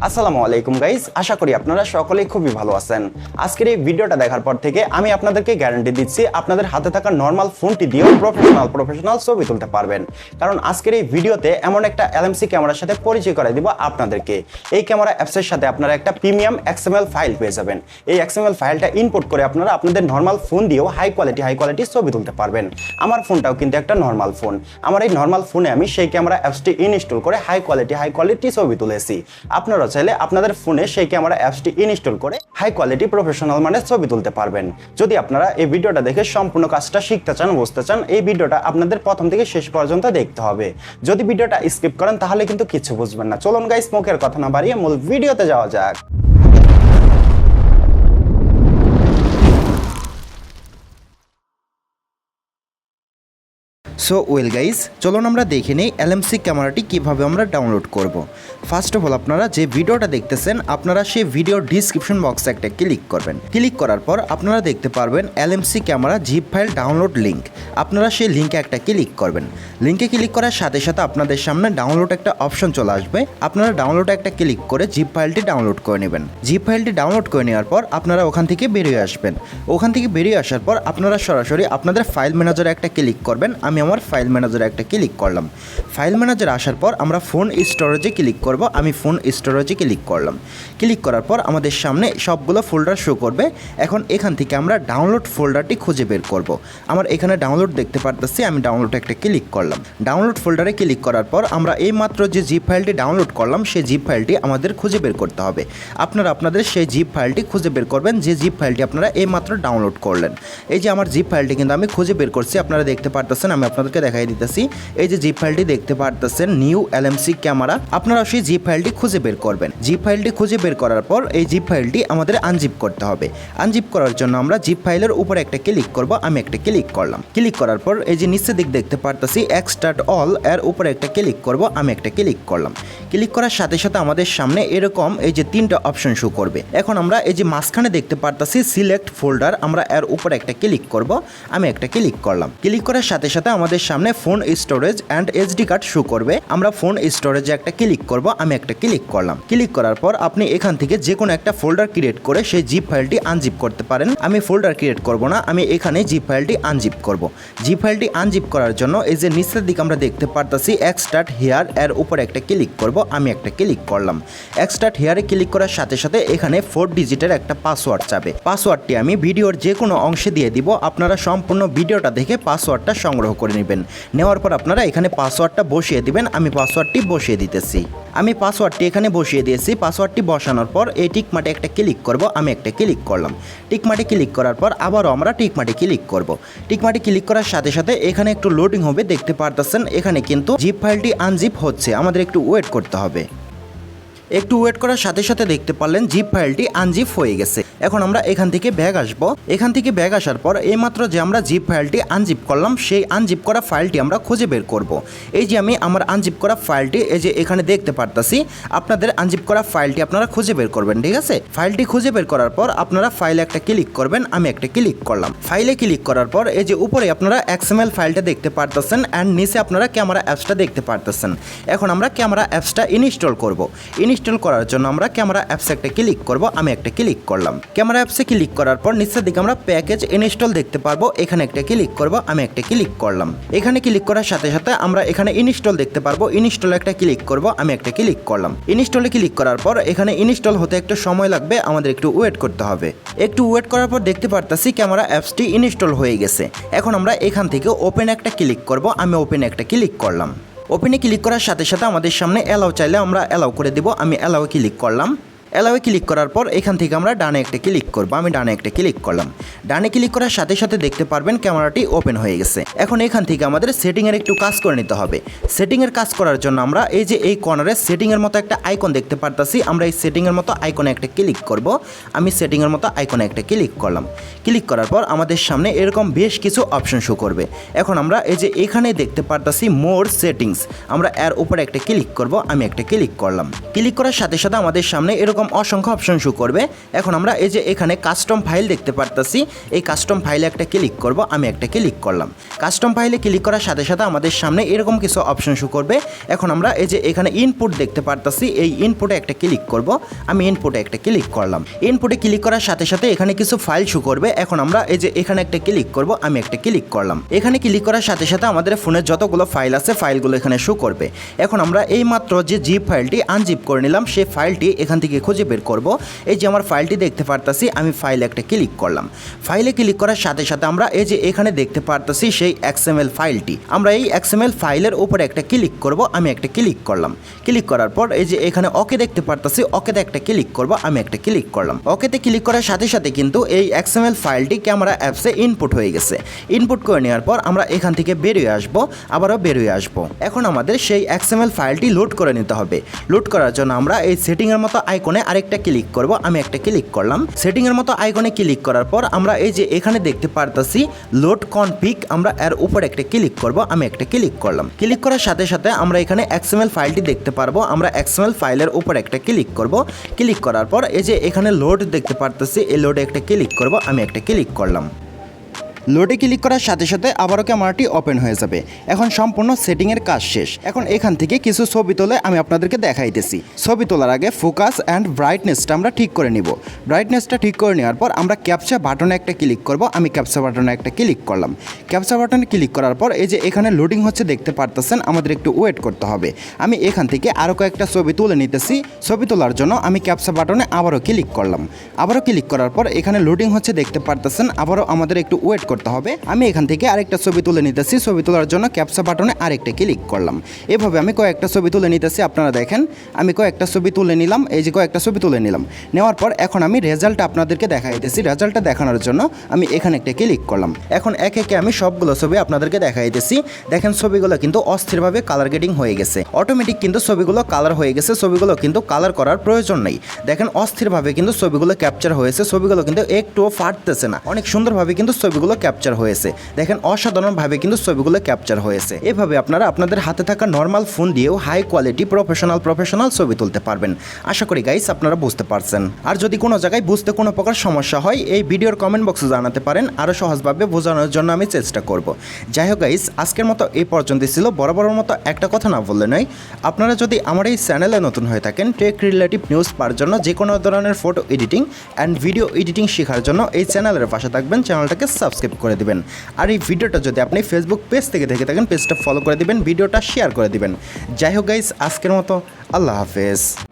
আসসালামু আলাইকুম গাইস, আশা করি আপনারা সকলেই খুবই ভালো আছেন। আজকের এই ভিডিওটা দেখার পর থেকে আমি আপনাদেরকে গ্যারান্টি দিচ্ছি আপনাদের হাতে থাকা নরমাল ফোনটি দিয়েও প্রফেশনাল ছবি তুলতে পারবেন। কারণ আজকের এই ভিডিওতে এমন একটা LMC ক্যামেরার সাথে পরিচয় করে দিব আপনাদেরকে। এই ক্যামেরা অ্যাপসের সাথে আপনারা একটা প্রিমিয়াম XML ফাইল পেয়ে যাবেন। এই XML ফাইলটা ইনপুট করে আপনারা আপনাদের নরমাল ফোন দিয়েও হাই কোয়ালিটি ছবি তুলতে পারবেন। আমার ফোনটাও কিন্তু একটা নরমাল ফোন। আমার এই নরমাল ফোনে আমি সেই ক্যামেরা অ্যাপসটি ইনস্টল করে হাই কোয়ালিটি ছবি তুলেছি। আপনারা চাইলে আপনাদের ফোনে সেই ক্যামেরা অ্যাপসটি ইনস্টল করে হাই কোয়ালিটি প্রফেশনাল মানের ছবি তুলতে পারবেন। যদি আপনারা এই ভিডিওটা দেখে সম্পূর্ণ কাজটা শিখতে চান, বুঝতে চান, এই ভিডিওটা আপনাদের প্রথম থেকে শেষ পর্যন্ত দেখতে হবে। যদি ভিডিওটা স্কিপ করেন তাহলে কিন্তু কিছু বুঝবেন না। চলুন গাইস, মুখের কথা না বাড়িয়ে মূল ভিডিওতে যাওয়া যাক। সো ওয়েল গাইস, চলুন আমরা দেখে নিই LMC ক্যামেরাটি কিভাবে আমরা ডাউনলোড করব। ফার্স্ট অফ অল আপনারা যে ভিডিওটা দেখতেছেন আপনারা সেই ভিডিওর ডিসক্রিপশন বক্সে একটা ক্লিক করবেন। ক্লিক করার পর আপনারা দেখতে পারবেন LMC camera zip file download link. আপনারা সেই লিঙ্কে একটা ক্লিক করবেন। লিঙ্কে ক্লিক করার সাথে সাথে আপনাদের সামনে ডাউনলোড একটা অপশন চলে আসবে। আপনারা ডাউনলোডে একটা ক্লিক করে জিপ ফাইলটি ডাউনলোড করে নেবেন। জিপ ফাইলটি ডাউনলোড করে নেওয়ার পর আপনারা ওখান থেকে বেরিয়ে আসবেন। ওখান থেকে বেরিয়ে আসার পর আপনারা সরাসরি আপনাদের ফাইল ম্যানেজারে একটা ক্লিক করবেন। আমি আমার ফাইল ম্যানেজারে একটা ক্লিক করলাম। ফাইল ম্যানেজারে আসার পর আমরা ফোন স্টোরেজে ক্লিক করব। আমি ফোন স্টোরেজে ক্লিক করলাম। ক্লিক করার পর আমাদের সামনে সবগুলো ফোল্ডার শো করবে। এখন এখান থেকে আমরা ডাউনলোড ফোল্ডারটি খুঁজে বের করব। আমার এখানে ডাউনলোড দেখতে পারতেছি, আমি ডাউনলোড একটা ক্লিক করলাম। ডাউনলোড ফোল্ডারে ক্লিক করার পর আমরা এই মাত্র যে জিপ ফাইলটি ডাউনলোড করলাম সেই জিপ ফাইলটি আমাদের খুঁজে বের করতে হবে। আপনারা আপনাদের সেই জিপ ফাইলটি খুঁজে বের করবেন যে জিপ ফাইলটি আপনারা এই মাত্র ডাউনলোড করলেন। এই যে আমার জিপ ফাইলটি কিন্তু আমি খুঁজে বের করছি, আপনারা দেখতে পারতেছেন। আমি আপনাদেরকে দেখাই দিতেছি। এই যে জিপ ফাইলটি দেখতে পারতেছেন, নিউ LMC ক্যামেরা। আপনারা সেই জিপ ফাইলটি খুঁজে বের করবেন। জিপ ফাইলটি খুঁজে বের করার পর এই জিপ ফাইলটি আমাদের আনজিপ করতে হবে। আনজিপ করার জন্য আমরা জিপ ফাইলের উপরে একটা ক্লিক করব। আমি একটা ক্লিক করলাম। ক্লিক করার পর এই যে নিচের দিক দেখতে পারতেছি এক্সট্রাক্ট অল, এর উপরে একটা ক্লিক করব। আমি একটা ক্লিক করলাম। ক্লিক করার সাথে সাথে আমাদের সামনে এরকম এই যে তিনটা অপশন শো করবে। এখন আমরা এই যে মাঝখানে দেখতে পারতেছি সিলেক্ট ফোল্ডার, আমরা এর উপরে একটা ক্লিক করব। আমি একটা ক্লিক করলাম। ক্লিক করার সাথে সাথে আমাদের সামনে phone storage and SD card show করবে। আমরা ফোন স্টোরেজে একটা ক্লিক করব। আমি একটা ক্লিক করলাম। ক্লিক করার পর আপনি এখান থেকে যে কোনো একটা ফোল্ডার ক্রিয়েট করে সেই জিপ ফাইলটি আনজিপ করতে পারেন। আমি ফোল্ডার ক্রিয়েট করব না, আমি এখানে জিপ ফাইলটি আনজিপ করব। জিপ ফাইলটি আনজিপ করার জন্য এই যে নিচের দিকে আমরা দেখতে পারতেছি এক্সট্রাক্ট হেয়ার, এর উপরে একটা ক্লিক করব। আমি একটা ক্লিক করলাম। এক্সট্রাক্ট হেয়ারে ক্লিক করার সাথে সাথে এখানে 4 ডিজিটের একটা পাসওয়ার্ড চাবে। পাসওয়ার্ডটি আমি ভিডিওর যে কোনো অংশে দিয়ে দিব। আপনারা সম্পূর্ণ ভিডিওটা দেখে পাসওয়ার্ডটা সংগ্রহ করে নেবেন। নেওয়ার পর আপনারা এখানে পাসওয়ার্ডটা বসিয়ে দিবেন। আমি পাসওয়ার্ডটি বসিয়ে দিতেছি। আমি পাসওয়ার্ডটি এখানে বসিয়ে দিয়েছি। পাসওয়ার্ডটি বসানোর পর এই টিকমার্কে একটা ক্লিক করব। আমি একটা ক্লিক করলাম। টিকমার্কে ক্লিক করার পর আবারও আমরা টিকমার্কে ক্লিক করব। টিকমার্কে ক্লিক করার সাথে সাথে এখানে একটু লোডিং হবে, দেখতে পারতেছেন। এখানে কিন্তু জিপ ফাইলটি আনজিপ হচ্ছে, আমাদের একটু ওয়েট করতে হবে। একটু ওয়েট করার সাথে সাথে দেখতে পারলেন জিপ ফাইলটি আনজিপ হয়ে গেছে। এখন আমরা এখান থেকে ব্যাক আসবো। এখান থেকে ব্যাক আসার পর এইমাত্র যে আমরা জিপ ফাইলটি আনজিপ করলাম সেই আনজিপ করা ফাইলটি আমরা খুঁজে বের করব। এই যে আমি আমার আনজিপ করা ফাইলটি এই যে এখানে দেখতে পারতাছি। আপনাদের আনজিপ করা ফাইলটি আপনারা খুঁজে বের করবেন, ঠিক আছে? ফাইলটি খুঁজে বের করার পর আপনারা ফাইলে একটা ক্লিক করবেন। আমি একটা ক্লিক করলাম। ফাইলে ক্লিক করার পর এই যে উপরে আপনারা XML ফাইলটা দেখতে পারতেছেন অ্যান্ড নিচে আপনারা ক্যামেরা অ্যাপসটা দেখতে পারতেছেন। এখন আমরা ক্যামেরা অ্যাপসটা ইনস্টল করব। ইনস্টল করার জন্য আমরা ক্যামেরা অ্যাপসে একটা ক্লিক করব। আমি একটা ক্লিক করলাম। ক্যামেরা অ্যাপসে ক্লিক করার পর নিচের দিকে আমরা প্যাকেজ ইনস্টল দেখতে পারবো। এখানে একটা ক্লিক করব। আমি একটা ক্লিক করলাম। এখানে ক্লিক করার সাথে সাথে আমরা এখানে ইনস্টল দেখতে পারবো। ইনস্টলে একটা ক্লিক করব। আমি একটা ক্লিক করলাম। ইনস্টলে ক্লিক করার পর এখানে ইনস্টল হতে একটু সময় লাগবে, আমাদের একটু ওয়েট করতে হবে। একটু ওয়েট করার পর দেখতে পারতাছি ক্যামেরা অ্যাপসটি ইনস্টল হয়ে গেছে। এখন আমরা এখান থেকে ওপেন একটা ক্লিক করব। আমি ওপেন একটা ক্লিক করলাম। ওপেনে ক্লিক করার সাথে সাথে আমাদের সামনে অ্যালাউ চাইলে আমরা অ্যালাউ করে দেব। আমি অ্যালাউ ক্লিক করলাম। অ্যালাউয়ে ক্লিক করার পর এখান থেকে আমরা ডানে একটা ক্লিক করব। আমি ডানে একটা ক্লিক করলাম। ডানে ক্লিক করার সাথে সাথে দেখতে পারবেন ক্যামেরাটি ওপেন হয়ে গেছে। এখন এখান থেকে আমাদের সেটিংয়ের একটু কাজ করে নিতে হবে। সেটিংয়ের কাজ করার জন্য আমরা এই যে এই কর্নারে সেটিংয়ের মতো একটা আইকন দেখতে পারতাছি, আমরা এই সেটিংয়ের মতো আইকনে একটা ক্লিক করব। আমি সেটিংয়ের মতো আইকনে একটা ক্লিক করলাম। ক্লিক করার পর আমাদের সামনে এরকম বেশ কিছু অপশন শো করবে। এখন আমরা এই যে এখানে দেখতে পারতাছি মোর সেটিংস, আমরা এর উপরে একটা ক্লিক করব। আমি একটা ক্লিক করলাম। ক্লিক করার সাথে সাথে আমাদের সামনে এরকম এরকম অসংখ্য অপশন শো করবে। এখন আমরা এই যে এখানে কাস্টম ফাইল দেখতে পারতাছি, এই কাস্টম ফাইলে একটা ক্লিক করব। আমি একটা ক্লিক করলাম। কাস্টম ফাইলে ক্লিক করার সাথে সাথে আমাদের সামনে এরকম কিছু অপশন শো করবে। এখন আমরা এই যে এখানে ইনপুট দেখতে পারতাছি, এই ইনপুটে একটা ক্লিক করব। আমি ইনপুটে একটা ক্লিক করলাম। ইনপুটে ক্লিক করার সাথে সাথে এখানে কিছু ফাইল শো করবে। এখন আমরা এই যে এখানে একটা ক্লিক করব। আমি একটা ক্লিক করলাম। এখানে ক্লিক করার সাথে সাথে আমাদের ফোনে যতগুলো ফাইল আছে ফাইলগুলো এখানে শো করবে। এখন আমরা এই মাত্র যে জিপ ফাইলটি আনজিপ করে নিলাম, সেই ফাইলটি এখান থেকে খুঁজে বের করব। এই যে আমার ফাইলটি দেখতে পারতাছি, আমি ফাইলে একটা ক্লিক করলাম। ফাইলে ক্লিক করার সাথে সাথে আমরা এই যে এখানে দেখতে পারতাছি সেই XML ফাইলটি। আমরা এই XML ফাইলের উপরে একটা ক্লিক করব। আমি একটা ক্লিক করলাম। ক্লিক করার পর এই যে এখানে ওকে দেখতে পারতাছি, ওকেতে একটা ক্লিক করব। আমি একটা ক্লিক করলাম। ওকেতে ক্লিক করার সাথে সাথে কিন্তু এই XML ফাইলটি ক্যামেরা অ্যাপসে ইনপুট হয়ে গেছে। ইনপুট করে নেওয়ার পর আমরা এখান থেকে বেরিয়ে আসব, আবারও বেরিয়ে আসব। এখন আমাদের সেই XML ফাইলটি লোড করে নিতে হবে। লোড করার জন্য আমরা এই সেটিংয়ের মতো আইকনে আরেকটা ক্লিক করব। আমি একটা ক্লিক করলাম। সেটিংয়ের মতো আইকনে ক্লিক করার পর আমরা এই যে এখানে দেখতে পারতাছি লোড কনফিগ, আমরা এর উপর একটা ক্লিক করব। আমি একটা ক্লিক করলাম। ক্লিক করার সাথে সাথে আমরা এখানে XML ফাইলটি দেখতে পারবো। আমরা XML ফাইলের উপর একটা ক্লিক করব। ক্লিক করার পর এই যে এখানে লোড দেখতে পারতেছি, এই লোডে একটা ক্লিক করব। আমি একটা ক্লিক করলাম। লোডে ক্লিক করার সাথে সাথে আবারও ক্যামেরাটি ওপেন হয়ে যাবে। এখন সম্পূর্ণ সেটিংয়ের কাজ শেষ। এখন এখান থেকে কিছু ছবি তুলে আমি আপনাদেরকে দেখাইতেছি। ছবি তোলার আগে ফোকাস অ্যান্ড ব্রাইটনেসটা আমরা ঠিক করে নিব। ব্রাইটনেসটা ঠিক করে নেওয়ার পর আমরা ক্যাপচা বাটনে একটা ক্লিক করব। আমি ক্যাপচা বাটনে একটা ক্লিক করলাম। ক্যাপচা বাটনে ক্লিক করার পর এই যে এখানে লোডিং হচ্ছে দেখতে পারতেছেন, আমাদের একটু ওয়েট করতে হবে। আমি এখান থেকে আরও কয়েকটা ছবি তুলে নিতেছি। ছবি তোলার জন্য আমি ক্যাপচা বাটনে আবারও ক্লিক করলাম। আবারও ক্লিক করার পর এখানে লোডিং হচ্ছে দেখতে পারতেছেন, আবারও আমাদের একটু ওয়েট করতে হবে। আমি এখান থেকে আরেকটা ছবি তুলে নিতেছি। ছবি তোলার জন্য ক্যাপচা বাটনে আরেকটা ক্লিক করলাম। এভাবে আমি কয়েকটা ছবি তুলে নিতেছি। আপনারা দেখেন আমি কয়েকটা ছবি তুলে নিলাম। এই যে কয়েকটা ছবি তুলে নিলাম। নেওয়ার পর এখন আমি রেজাল্টটা আপনাদেরকে দেখাইতেছি। রেজাল্টটা দেখানোর জন্য আমি এখানে একটা ক্লিক করলাম। এখন একে একে আমি সবগুলো ছবি আপনাদেরকে দেখাইতেছি। দেখেন ছবিগুলো কিন্তু অস্থিরভাবে কালার গ্রেডিং হয়ে গেছে। অটোমেটিক কিন্তু ছবিগুলো কালার হয়ে গেছে। ছবিগুলো কিন্তু কালার করার প্রয়োজন নেই। দেখেন অস্থিরভাবে কিন্তু ছবিগুলো ক্যাপচার হয়েছে। ছবিগুলো কিন্তু একটুও ফাটতেছে না। অনেক সুন্দরভাবে কিন্তু ছবিগুলো ক্যাপচার হয়েছে। দেখেন অসাধারণভাবে কিন্তু ছবিগুলো ক্যাপচার হয়েছে। এভাবে আপনারা আপনাদের হাতে থাকা নর্মাল ফোন দিয়েও হাই কোয়ালিটি প্রফেশনাল ছবি তুলতে পারবেন। আশা করি গাইস আপনারা বুঝতে পারছেন। আর যদি কোনো জায়গায় বুঝতে কোনো প্রকার সমস্যা হয় এই ভিডিওর কমেন্ট বক্সে জানাতে পারেন, আরও সহজভাবে বোঝানোর জন্য আমি চেষ্টা করব। যাই হোক গাইস, আজকের মতো এই পর্যন্তই ছিল। বরাবরের মতো একটা কথা না বললে নয়, আপনারা যদি আমার এই চ্যানেলে নতুন হয়ে থাকেন টেক রিলেটিভ নিউজ পাওয়ার জন্য, যে কোনো ধরনের photo editing and video editing শেখার জন্য এই চ্যানেলের পাশে থাকবেন, চ্যানেলটাকে সাবস্ক্রাইব করে দিবেন। আর এই ভিডিওটা যদি আপনি ফেসবুক পেজ থেকে দেখে থাকেন পেজটা ফলো করে দিবেন, ভিডিওটা শেয়ার করে দিবেন। যাই হোক গাইস, আজকের মতো আল্লাহ হাফেজ।